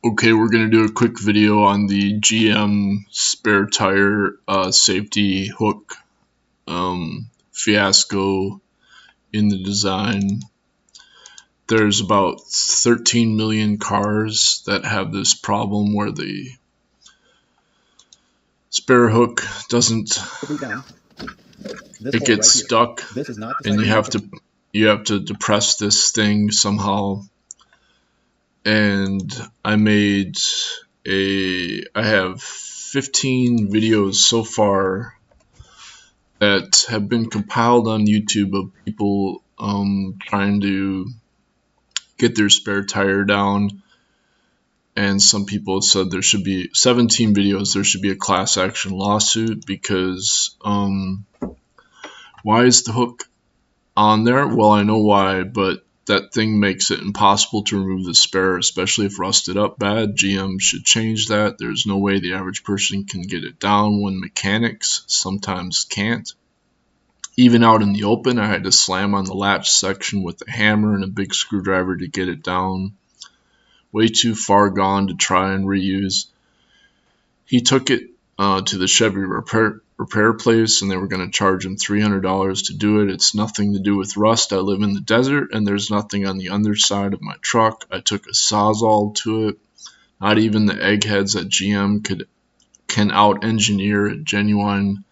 Okay, we're going to do a quick video on the GM spare tire safety hook fiasco in the design. There's about 13 million cars that have this problem where the spare hook doesn't, it gets stuck, and you have to depress this thing somehow. And I have 15 videos so far that have been compiled on YouTube of people trying to get their spare tire down. And some people said there should be 17 videos. There should be a class action lawsuit because why is the hook on there? Well, I know why, but that thing makes it impossible to remove the spare, especially if rusted up bad. GM should change that. There's no way the average person can get it down when mechanics sometimes can't. Even out in the open, I had to slam on the latch section with a hammer and a big screwdriver to get it down. Way too far gone to try and reuse. He took it to the Chevy repair place, and they were going to charge him $300 to do it. It's nothing to do with rust. I live in the desert, and there's nothing on the underside of my truck. I took a Sawzall to it. Not even the eggheads at GM can out-engineer a genuine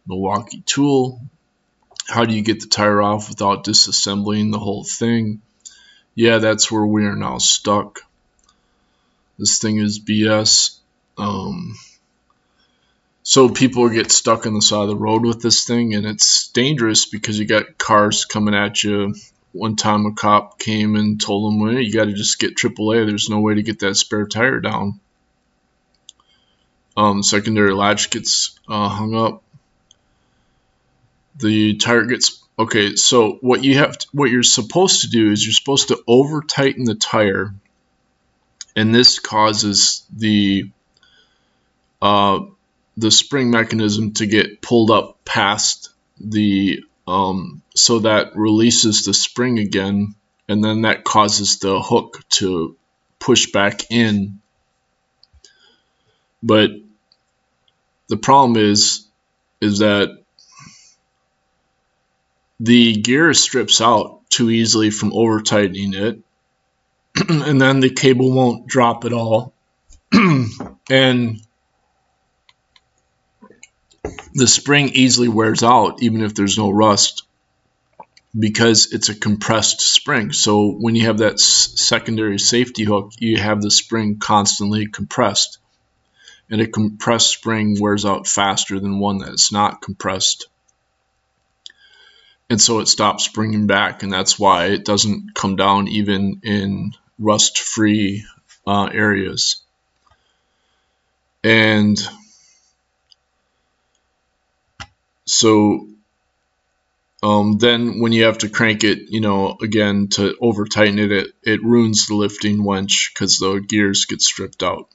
Milwaukee tool. How do you get the tire off without disassembling the whole thing? Yeah, that's where we are now stuck. This thing is BS. So people get stuck on the side of the road with this thing, and it's dangerous because you got cars coming at you. One time a cop came and told him, well, you got to just get AAA. There's no way to get that spare tire down. Secondary latch gets hung up. The tire gets okay. So what you're supposed to do is you're supposed to over tighten the tire, and this causes the spring mechanism to get pulled up past the so that releases the spring again, and then that causes the hook to push back in. But the problem is that the gear strips out too easily from over tightening it, and then the cable won't drop at all. And the spring easily wears out even if there's no rust because it's a compressed spring. So when you have that secondary safety hook, you have the spring constantly compressed, and a compressed spring wears out faster than one that is not compressed, and so it stops springing back, and that's why it doesn't come down even in rust-free areas. And so then when you have to crank it, again to over tighten it, it ruins the lifting winch because the gears get stripped out.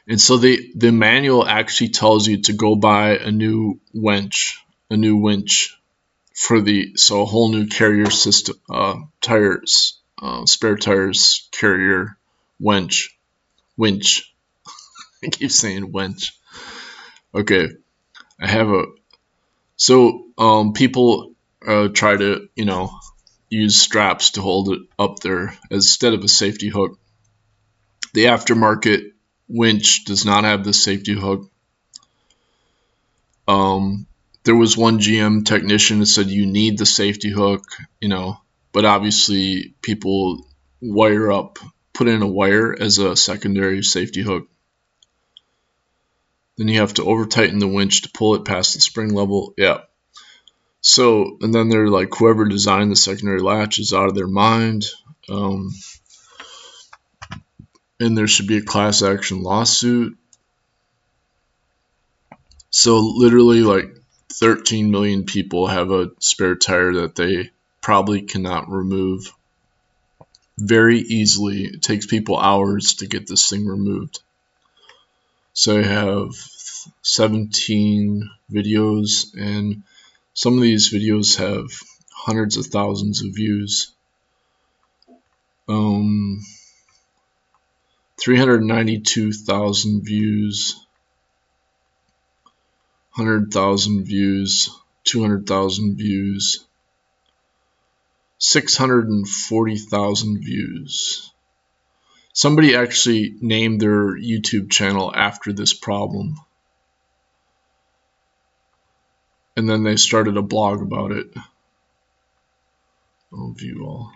And so the manual actually tells you to go buy a new winch for a whole new carrier system, tires, spare tires carrier winch. I keep saying winch. Okay, people try to use straps to hold it up there instead of a safety hook. The aftermarket winch does not have the safety hook. There was one GM technician that said you need the safety hook, but obviously people put in a wire as a secondary safety hook. Then you have to over tighten the winch to pull it past the spring level. Yeah. So, and then they're like, whoever designed the secondary latch is out of their mind. And there should be a class action lawsuit. So literally like 13 million people have a spare tire that they probably cannot remove very easily. It takes people hours to get this thing removed. So I have 17 videos, and some of these videos have hundreds of thousands of views. 392,000 views, 100,000 views, 200,000 views, 640,000 views. Somebody actually named their YouTube channel after this problem. And then they started a blog about it. I'll view all.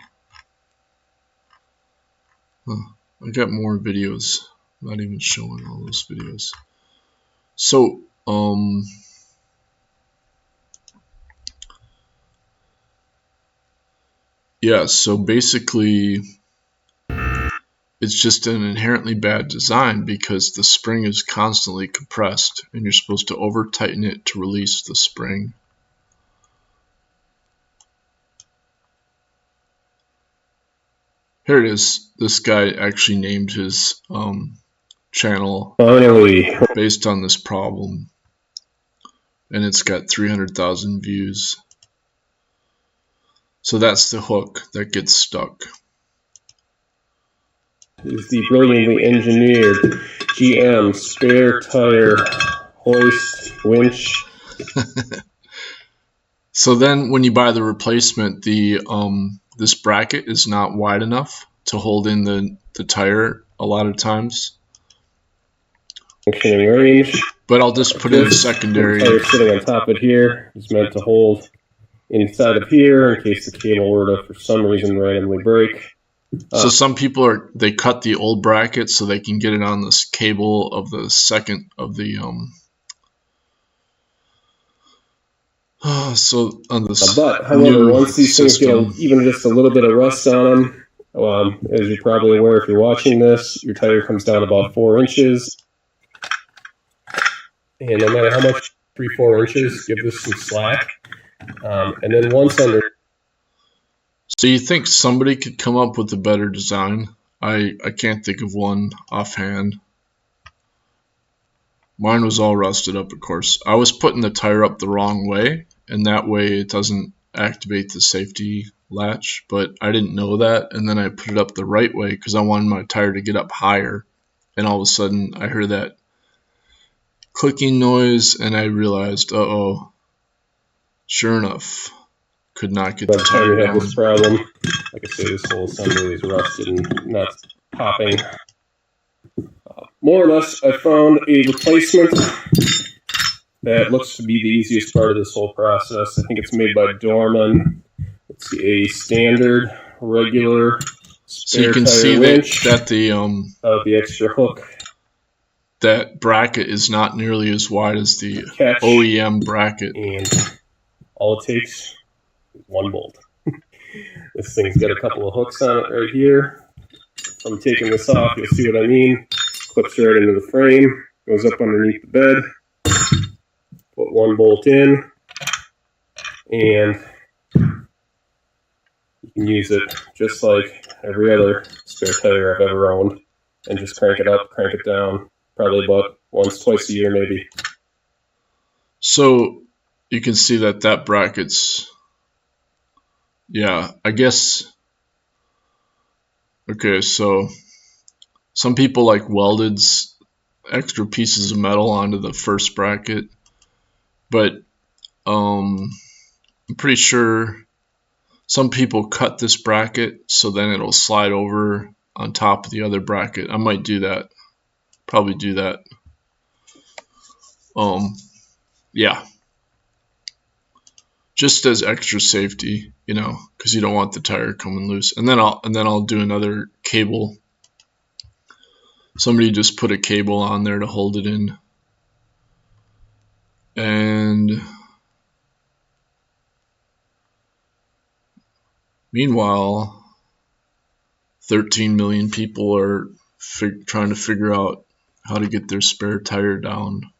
I got more videos. Not even showing all those videos. So, yeah, so basically it's just an inherently bad design because the spring is constantly compressed and you're supposed to over tighten it to release the spring. Here it is. This guy actually named his channel based on this problem, and it's got 300,000 views. So that's the hook that gets stuck. Is the brilliantly engineered GM spare tire hoist winch. So then when you buy the replacement, the this bracket is not wide enough to hold in the tire a lot of times. Functioning range. But I'll just put it in secondary. The tire sitting on top of it here is meant to hold inside of here in case the cable were to, for some reason, randomly break. So some people they cut the old bracket so they can get it on this cable of the second of the so on this. But however, once these things get even just a little bit of rust on them, as you're probably aware if you're watching this, your tire comes down about 4 inches. And no matter how much, 3-4 inches, give this some slack. And then once under. So you think somebody could come up with a better design? I can't think of one offhand. Mine was all rusted up, of course. I was putting the tire up the wrong way, and that way it doesn't activate the safety latch, but I didn't know that, and then I put it up the right way because I wanted my tire to get up higher, and all of a sudden I heard that clicking noise, and I realized, uh-oh, sure enough, could not get the tire down. This problem, like I say, this whole assembly is rusted and not popping. More or less, I found a replacement that looks to be the easiest part of this whole process. I think it's made by Dorman. It's a standard, regular so you can see that the extra hook. That bracket is not nearly as wide as the OEM bracket. And all it takes is one bolt. This thing's got a couple of hooks on it right here. If I'm taking this off, you'll see what I mean. Clips right into the frame, goes up underneath the bed. Put one bolt in, and you can use it just like every other spare tire I've ever owned, and just crank it up, crank it down, probably about once, twice a year maybe. So you can see that bracket's, yeah, I guess, okay, so some people like welded extra pieces of metal onto the first bracket, but I'm pretty sure some people cut this bracket so then it'll slide over on top of the other bracket. I might do that. Probably do that. Yeah. Just as extra safety, you know, because you don't want the tire coming loose. And then I'll do another cable. Somebody just put a cable on there to hold it in. And meanwhile, 13 million people are trying to figure out how to get their spare tire down.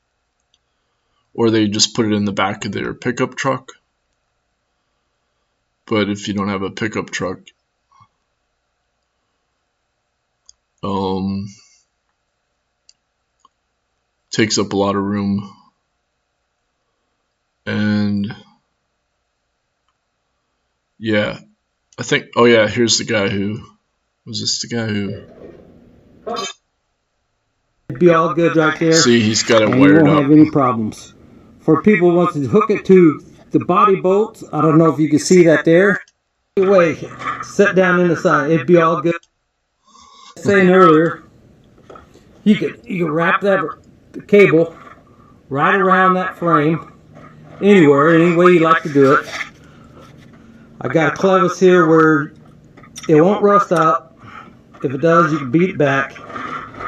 Or they just put it in the back of their pickup truck. But if you don't have a pickup truck, takes up a lot of room. And yeah, I think, oh yeah, here's the guy who, was this the guy who, It'd be all good right there. See, he's got it and wired you won't up. have any problems. For people who want to hook it to the body bolts, I don't know if you can see that there. Anyway, sit down in the sun. It'd be all good. Saying earlier, you could wrap that cable right around that frame, anywhere, any way you like to do it. I got a clevis here where it won't rust out. If it does, you can beat it back.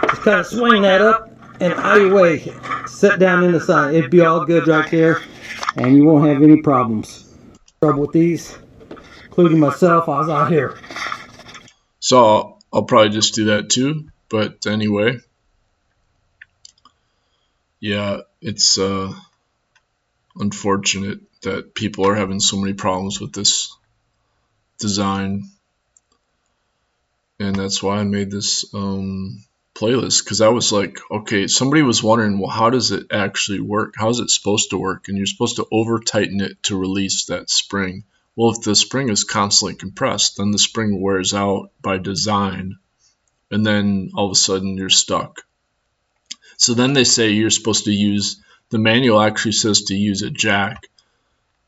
Just kind of swing that up and out of your way. Sit down in the sun. It'd be all good right there, and you won't have any problems. Trouble with these, including myself, I was out here. So I'll probably just do that too. But anyway, yeah, it's unfortunate that people are having so many problems with this design, and that's why I made this playlist, because I was like, okay, somebody was wondering, well, how does it actually work? How is it supposed to work? And you're supposed to over tighten it to release that spring. Well, if the spring is constantly compressed, then the spring wears out by design, and then all of a sudden you're stuck. So then they say you're supposed to use, the manual actually says to use a jack,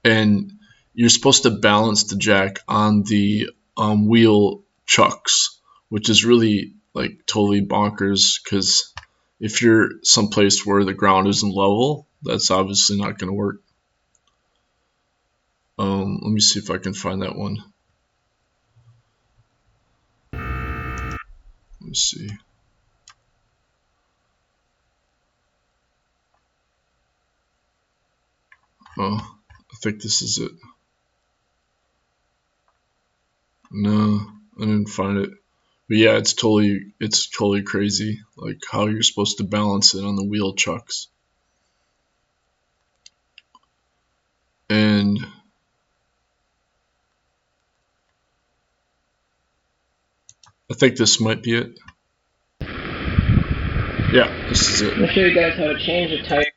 and you're supposed to balance the jack on the wheel chucks, which is really like totally bonkers, because if you're someplace where the ground isn't level, that's obviously not going to work. Let me see if I can find that one. Let me see. Oh, I think this is it. No, I didn't find it. But yeah, it's totally crazy, like how you're supposed to balance it on the wheel chucks. And I think this might be it. Yeah, this is it. I'm going to show you guys how to change a tire.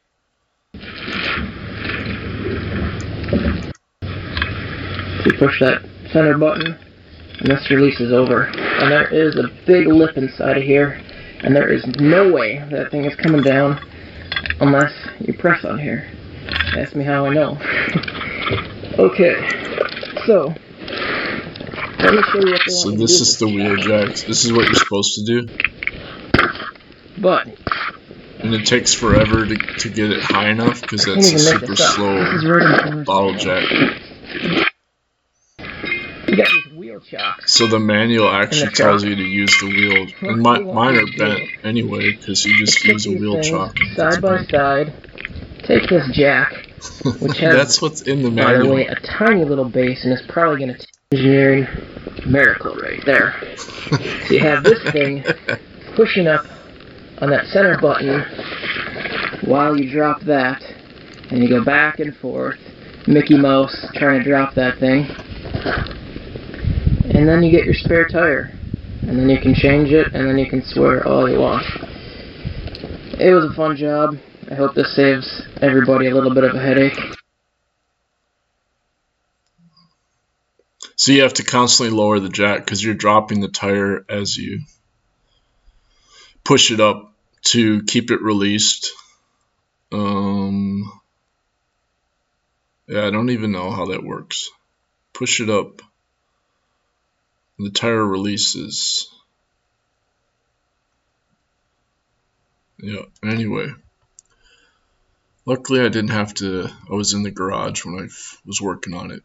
You push that center button, and this releases over. And there is a big lip inside of here, and there is no way that thing is coming down unless you press on here. Ask me how I know. Okay, so let me show you what they So want me to this do is the wheel jacks. This is what you're supposed to do. But And it takes forever to get it high enough, because I that's can't a even make super this up. slow This is right in the bottle jack. You got these wheel chocks. So the manual actually the tells truck. you to use the wheel. And What you mine want are to do bent anyway, because you just Put use a these wheel things chock. side by side. Take this jack, which has, That's what's in the by the manual. way, a tiny little base, and it's probably going to engineering miracle right there. So you have this thing pushing up on that center button while you drop that, and you go back and forth, Mickey Mouse trying to drop that thing, and then you get your spare tire, and then you can change it, and then you can swear all you want. It was a fun job. I hope this saves everybody a little bit of a headache. So you have to constantly lower the jack, because you're dropping the tire as you push it up to keep it released. Yeah, I don't even know how that works. Push it up, and the tire releases. Yeah, anyway. Luckily I didn't have to, I was in the garage when I was working on it.